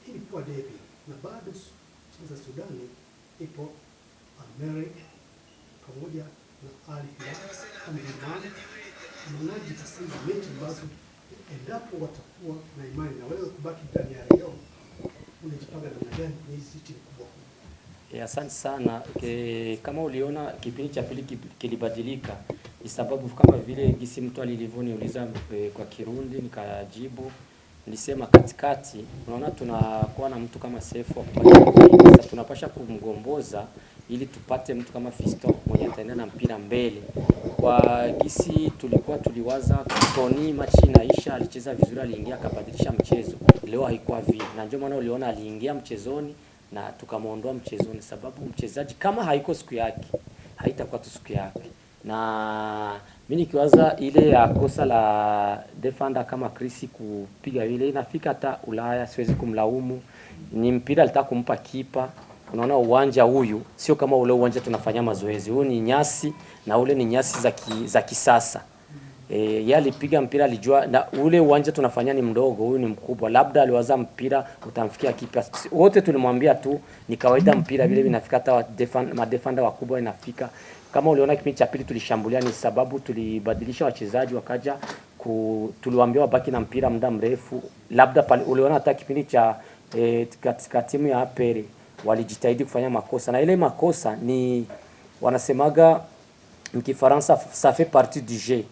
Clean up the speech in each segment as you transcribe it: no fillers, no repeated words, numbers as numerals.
ilikuwa derby na bado timu za Sudani ipo Al-Merreikh pamoja na Al Hilal Omdurman. Mnaji tasema mechi ambazo endapo watakuwa na imani na waweza kubaki ndani ya leo, unajipanga namna gani kwenye hizi timu kubwa? Asante sana. Kama uliona kipindi cha pili kilibadilika, ni sababu kama vile gisi mtu alilivyoniuliza kwa Kirundi nikajibu, nilisema katikati unaona tunakuwa na mtu kama Sefu sasa tunapasha kumgomboza ili tupate mtu kama Fiston mwenye ataenda na mpira mbele. Kwa gisi tuliwaza Tony machi inaisha alicheza vizuri, aliingia akabadilisha mchezo. Leo haikuwa vile. Na ndio maana uliona aliingia mchezoni na tukamuondoa mchezoni, sababu mchezaji kama haiko siku yake haitakuwa tu siku yake. Na mimi nikiwaza ile ya kosa la defender kama Chris kupiga ile inafika hata Ulaya, siwezi kumlaumu. Ni mpira alitaka kumpa kipa. Unaona uwanja huyu sio kama ule uwanja tunafanya mazoezi. Huu ni nyasi na ule ni nyasi za kisasa. Yeye alipiga mpira alijua na ule uwanja tunafanya ni mdogo, huyu ni mkubwa. Labda aliwaza mpira utamfikia kipa. Wote tulimwambia tu ni kawaida mpira vile vinafika hata madefender wakubwa inafika. Kama uliona kipindi cha pili tulishambulia, ni sababu tulibadilisha wachezaji wakaja tuliwaambia wabaki na mpira muda mrefu. Labda pale uliona hata kipindi cha katika timu ya APR walijitahidi kufanya makosa, na ile makosa ni wanasemaga mkifaransa ça fait partie du jeu.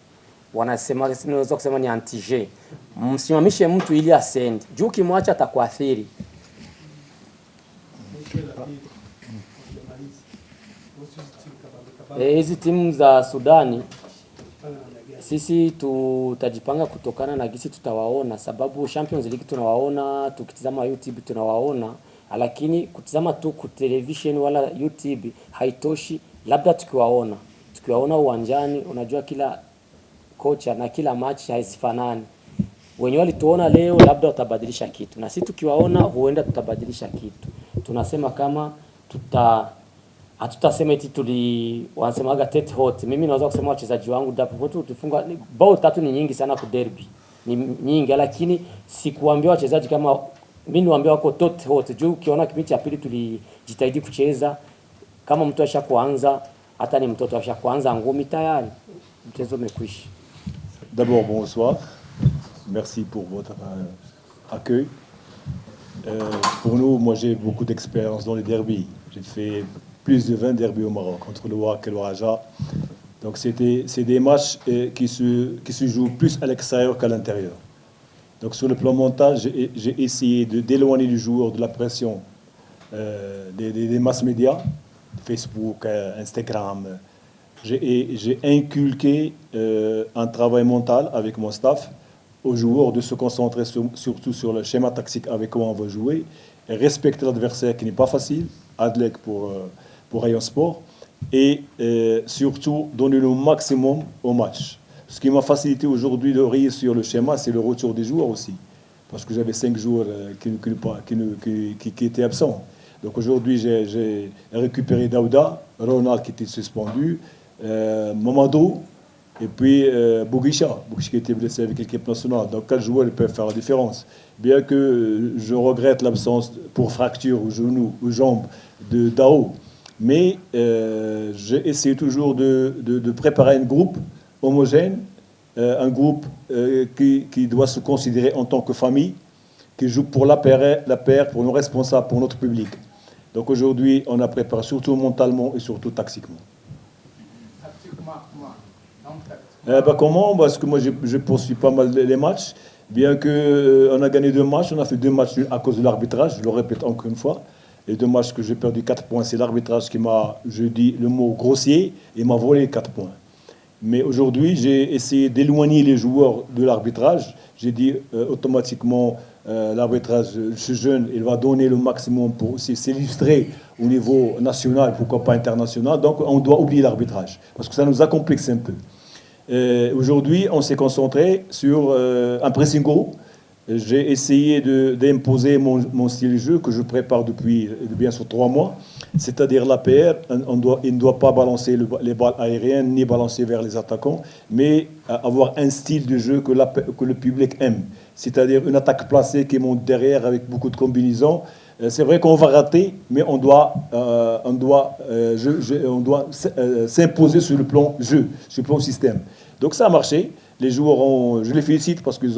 Wanasema tunaweza kusema ni anti-jeu. Msimamishe mtu ili asende. Juu kimwacha atakuathiri. Hizi timu za Sudani sisi tutajipanga kutokana na gisi tutawaona, sababu Champions League tunawaona, tukitizama YouTube tunawaona, lakini kutizama tu ku television wala YouTube haitoshi. Labda tukiwaona uwanjani, unajua kila kocha na kila match hazifanani. Wenye walituona leo labda watabadilisha kitu, na sisi tukiwaona huenda tutabadilisha kitu. Tunasema kama hatutasema eti wanasemaga tete hot. Mimi naweza kusema wachezaji wangu dapo tufunga bao 3 ni nyingi sana ku derby. Ni nyingi, lakini sikuambia wachezaji kama mimi niwaambia wako tete hot. Juu ukiona kipindi cha pili tulijitahidi kucheza kama mtu ashakuanza, hata ni mtoto ashakuanza ngumi tayari mchezo umekwisha. D'abord bonsoir. Merci pour votre accueil. Pour nous, moi j'ai beaucoup d'expérience dans les derbies. J'ai fait plus de 20 derbies au Maroc, entre le WAC et le Raja. Donc c'est des matchs qui se jouent plus à l'extérieur qu'à l'intérieur. Donc sur le plan mental, j'ai essayé d'éloigner le joueur de la pression des masses médias, Facebook, Instagram. J'ai inculqué un travail mental avec mon staff aux joueurs de se concentrer surtout sur le schéma tactique avec quoi on va jouer, et respecter l'adversaire qui n'est pas facile, Adlec pour Rayon Sport, et surtout donner le maximum au match. Ce qui m'a facilité aujourd'hui de réussir le schéma, c'est le retour des joueurs aussi, parce que j'avais 5 joueurs qui étaient absents. Donc aujourd'hui, j'ai récupéré Daouda, Ronald qui était suspendu, Mamadou, et puis Bougisha qui était blessé avec l'équipe nationale. Donc 4 joueurs peuvent faire la différence. Bien que je regrette l'absence pour fracture au genou, aux jambes de Dao, mais j'ai essayé toujours de préparer un groupe homogène, un groupe qui doit se considérer en tant que famille, qui joue pour la paire, pour nos responsables, pour notre public. Donc aujourd'hui, on a préparé surtout mentalement et surtout tactiquement. Comment? Parce que moi, je poursuis pas mal les matchs. Bien qu'on a gagné 2 matchs, on a fait 2 matchs à cause de l'arbitrage, je le répète encore une fois. Les 2 matchs que j'ai perdu 4 points, c'est l'arbitrage qui m'a, je dis le mot grossier, et m'a volé 4 points. Mais aujourd'hui, j'ai essayé d'éloigner les joueurs de l'arbitrage. J'ai dit automatiquement, l'arbitrage, ce jeune, il va donner le maximum pour s'illustrer au niveau national, pourquoi pas international. Donc on doit oublier l'arbitrage, parce que ça nous a complexé un peu. Aujourd'hui, on s'est concentré sur un pressing haut. J'ai essayé d'imposer mon style de jeu que je prépare depuis bien sûr 3 mois. C'est-à-dire l'APR, il ne doit pas balancer les balles aériennes ni balancer vers les attaquants, mais avoir un style de jeu que le public aime. c'est-à-dire une attaque placée qui monte derrière avec beaucoup de combinaisons. C'est vrai qu'on va rater, mais on doit s'imposer sur le plan jeu, sur le plan système. Donc ça a marché. Les joueurs je les félicite parce qu'ils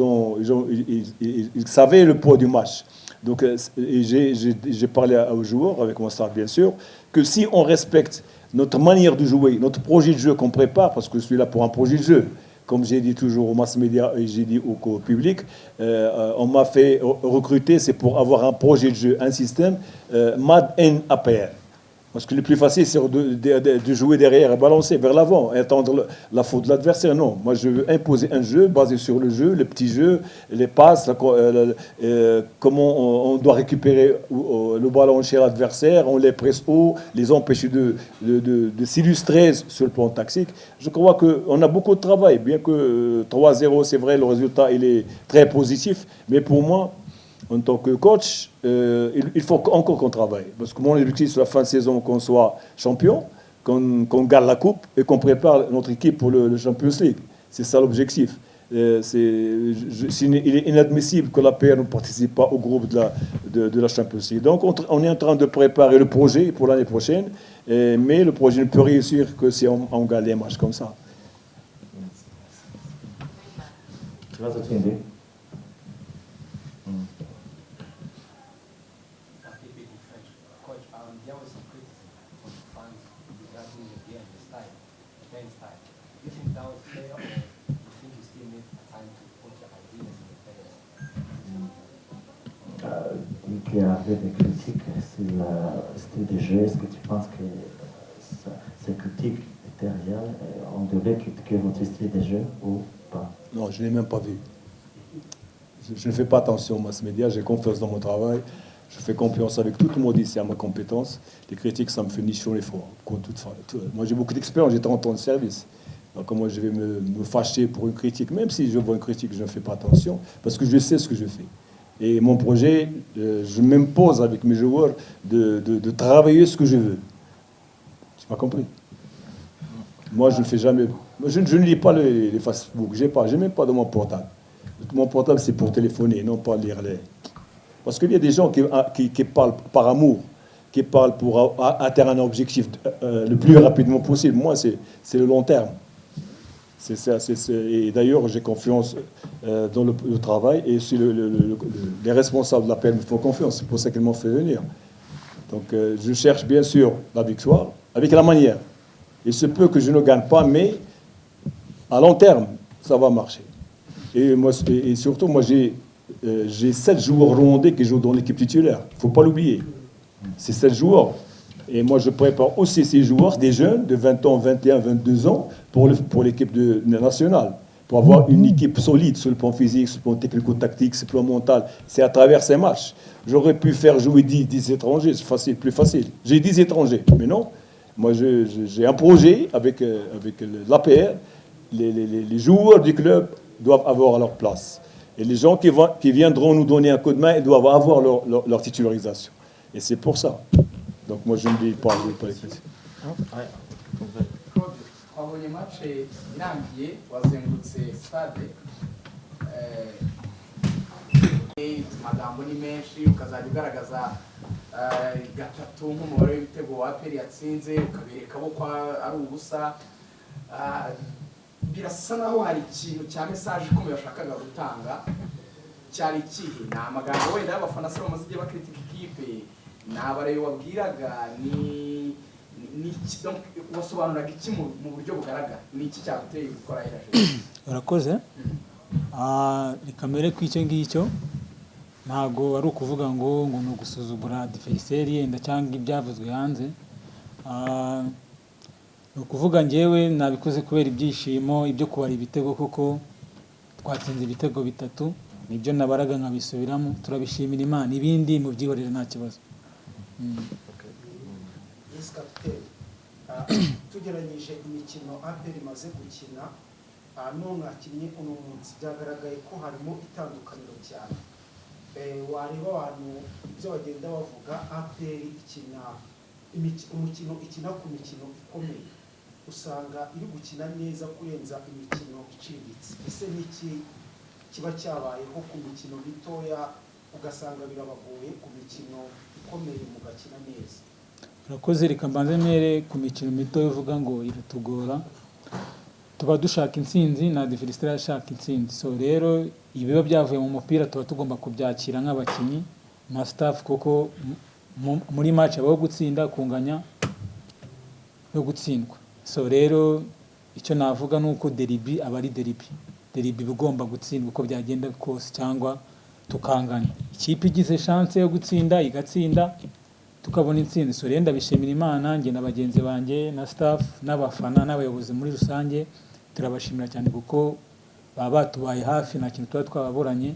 savaient le poids du match. Donc j'ai parlé aux joueurs, avec mon staff bien sûr, que si on respecte notre manière de jouer, notre projet de jeu qu'on prépare, parce que je suis là pour un projet de jeu, comme j'ai dit toujours aux mass médias et j'ai dit au public, on m'a fait recruter, c'est pour avoir un projet de jeu, un système MAD N APR. Parce que le plus facile, c'est de jouer derrière et balancer vers l'avant et attendre la faute de l'adversaire. Non, moi je veux imposer un jeu basé sur le jeu, les petits jeux, les passes, comment on doit récupérer le ballon chez l'adversaire, on les presse haut, les empêcher de s'illustrer sur le plan tactique. Je crois qu'on a beaucoup de travail, bien que 3-0, c'est vrai, le résultat il est très positif, mais pour moi, en tant que coach, il faut encore qu'on travaille. Parce que mon objectif, c'est la fin de saison, qu'on soit champion, qu'on gagne la coupe et qu'on prépare notre équipe pour le Champions League. C'est ça l'objectif. Il est inadmissible que l'APR ne participe pas au groupe de la Champions League. Donc on est en train de préparer le projet pour l'année prochaine, mais le projet ne peut réussir que si on gagne les matchs comme ça. Tu vas t'attendre. Il y avait des critiques sur le style de jeu. Est-ce que tu penses que ces critiques étaient réelles? On devait critiquer votre style de jeu ou pas? Non, je ne l'ai même pas vu. Je ne fais pas attention aux mass médias, j'ai confiance dans mon travail. Je fais confiance avec tout le monde ici à ma compétence. Les critiques, ça me fait ni chaud ni froid. Moi, j'ai beaucoup d'expérience, j'ai 30 ans de service. Donc, moi, je vais me fâcher pour une critique. Même si je vois une critique, je ne fais pas attention, parce que je sais ce que je fais. Et mon projet, je m'impose avec mes joueurs de travailler ce que je veux. Tu m'as compris? Moi, je ne fais jamais... Je ne lis pas les Facebook, j'ai même pas de mon portable. Mon portable, c'est pour téléphoner, non pas lire les... Parce qu'il y a des gens qui parlent par amour, qui parlent pour atteindre un objectif le plus rapidement possible. Moi, c'est le long terme. Et d'ailleurs, j'ai confiance dans le travail, et si les responsables de l'APR me font confiance, c'est pour ça qu'ils m'ont fait venir. Donc, je cherche bien sûr la victoire, avec la manière. Il se peut que je ne gagne pas, mais à long terme, ça va marcher. Et surtout, moi, j'ai 7 joueurs rwandais qui jouent dans l'équipe titulaire. Il ne faut pas l'oublier. C'est 7 joueurs. Et moi, je prépare aussi ces joueurs, des jeunes de 20 ans, 21, 22 ans, pour l'équipe nationale, pour avoir une équipe solide sur le plan physique, sur le plan technico-tactique, sur le plan mental. C'est à travers ces matchs. J'aurais pu faire jouer 10 étrangers, c'est facile, plus facile. J'ai 10 étrangers, mais non. Moi, j'ai un projet avec l'APR. Les joueurs du club doivent avoir leur place. Et les gens qui viendront nous donner un coup de main, ils doivent avoir leur titularisation. Et c'est pour ça. Donc moi, je ne dis pas les critiques. twabonye match irangiye wazengurutse stade amagambo ni menshi ukazajya ugaragaza gatatu nk'umubare w'ibitego wa APR yatsinze ukabereka ko ari ubusa birasa naho hari ikintu cya message ikomeye bashakaga gutanga cyari kihe ni amagambo wenda y'abafana se bamaze igihe bakritika ikipe ni abareyo wabwiraga ni wasobanuraga iki mu buryo bugaragara ni iki cyaguteye gukora iraje urakoze rikamere kw'icyo ngicyo ntago ari ukuvuga ngo ni ugusuzugura adversaire yenda cyangwa ibyavuzwe hanze ni ukuvuga njyewe nabikoze kubera ibyishimo ibyo kubara ibitego kuko twatsinze ibitego 3 nibyo nabaraga nkabisubiramo turabishimira Imana ibindi mu byihorere nta kibazo. Tugeranyije imikino APR imaze gukina none akinye uno munsi byagaragaye ko harimo itandukaniro cyane. Wareba abantu ibyo bagenda bavuga APR ikina umukino ikina ku mikino ikomeye usanga iri gukina neza kurenza imikino iciriritse. Ese niki kiba cyabayeho ku mikino mitoya ugasanga birabagoye ku mikino ikomeye mugakina neza? urakoze, reka mbanze mere ku mikino mito uvuga ngo iratugora. Tuba dushaka intsinzi na adversaire ashaka intsinzi, so rero ibiba byavuye mu mupira tuba tugomba kubyakira nk'abakinnyi na staff, kuko muri match habaho gutsinda, kunganya no gutsindwa. So rero icyo navuga ni uko derby aba ari derby igomba gutsindwa uko byagenda kose, cyangwa tukanganya. Ikipe igize chance yo gutsinda igatsinda tukabona intsinzi. So rero ndabishimira Imana, njye na bagenzi banjye na staff n'abafana n'abayobozi muri rusange, turabashimira cyane kuko baba batubaye hafi, nta kintu tuba twababuranye.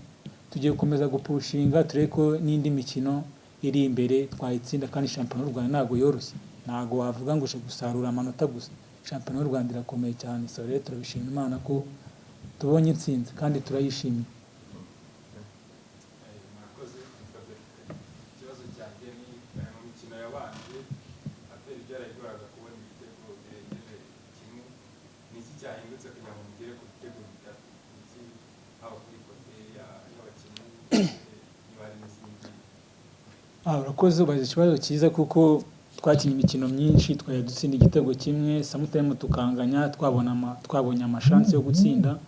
Tugiye gukomeza gupushinga turebe ko n'indi mikino iri imbere twayitsinda, kandi shampiyona y'u Rwanda ntabwo yoroshye, ntabwo wavuga ngo uje gusarura amanota gusa. Shampiyona y'u Rwanda irakomeye cyane. So rero turabishimira Imana ko tubonye intsinzi kandi turayishimiye. Ikibazo cyanjye ni mu mikino yabanje atera byaragoraga kubona ibitego birengeje kimwe. Ni iki cyahindutse kugira ngo mugere ku bitego bitatu? Iki haba kuri kote y'abakinnyi niba hari n'izindi? Urakoze, ubaze ikibazo cyiza kuko twakinnye imikino myinshi twari dutsinda igitego kimwe, sometimes tukanganya, twabonye amashansi yo gutsinda,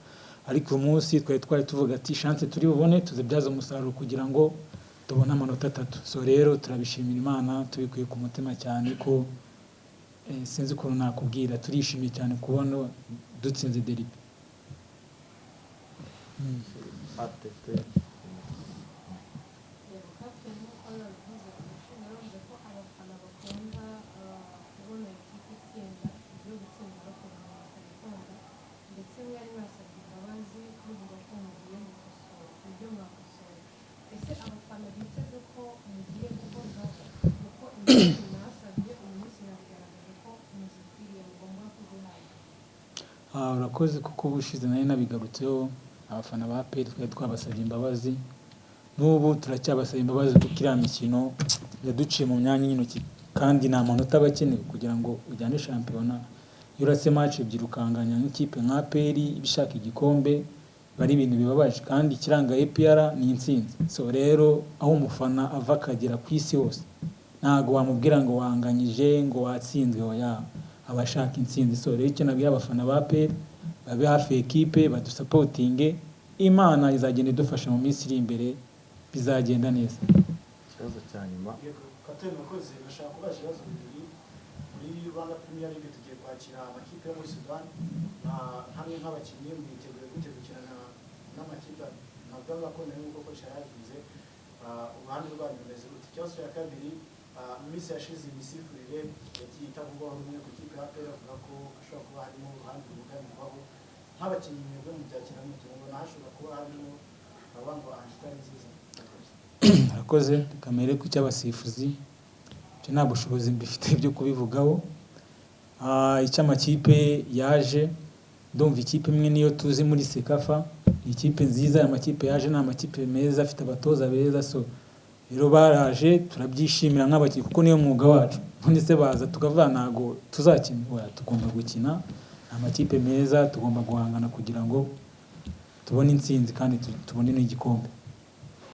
ariko uyu munsi twari tuvuga ati chance turi bubone tuzibyaza umusaruro kugira ngo tubone amanota 3. So rero turabishimira Imana tubikuye ku mutima cyane ko sinzi ukuntu nakubwira, turishimiye cyane kubona dutsinze derby. Urakoze kuko ubushize nari nabigarutseho, abafana ba APR twari twabasabye imbabazi, n'ubu turacyabasaba imbabazi kuko iriya mikino yaduciye mu myanya y'intoki, kandi nta manota aba akenewe kugira ngo ujyane shampiyona. Iyo uratse match ebyiri ukanganya nk'ikipe nka APR ibishaka igikombe, bari ibintu bibabaje, kandi ikiranga APR ni intsinzi. So rero aho umufana ava akagera ku isi hose, ntago wamubwira ngo wanganyije ngo watsinzwe, oya, abashaka intsinzi. So rero icyo nabwiye abafana ba APR, babe hafi ekipe, badusapotinge, Imana izagenda idufasha mu minsi iri imbere, bizagenda neza. Ikibazo cya nyuma Kapiteni Mukozi, nashaka kubaza ibibazo bibiri. Muri Rwanda Premier League tugiye kwakira amakipe yo muri Sudan, hamwe nk'abakinnyi mwiteguye gute gukina n'amakipe navuga ko nayo nk'uko Coach yabivuze, uruhande rwanyu rumeze gute? Ikibazo cya kabiri, mu minsi yashize imisifurire yagiye itavugwaho rumwe ku kipe ya APR, avuga ko hashobora kuba harimo uruhande rubuganirwaho. Nk'abakinnyi mwebwe mu byakina mutungo, hashobora kuba harimo abantu bahitari nziza? Urakoze, kamere ku cy'abasifuzi cyo nta bushobozi mbifite byo kubivugaho. Icy'amakipe yaje, ndumva ikipe imwe niyo tuzi muri Sekafa, ikipe nziza. Aya makipe yaje ni amakipe meza, afite abatoza beza. So rero baraje, turabyishimira nk'abakinnyi kuko niyo mwuga wacu. None se baza tukavuga ntago tuzakina, tugomba gukina. Amakipe meza tugomba guhangana kugira ngo tubone intsinzi kandi tubone n'igikombe.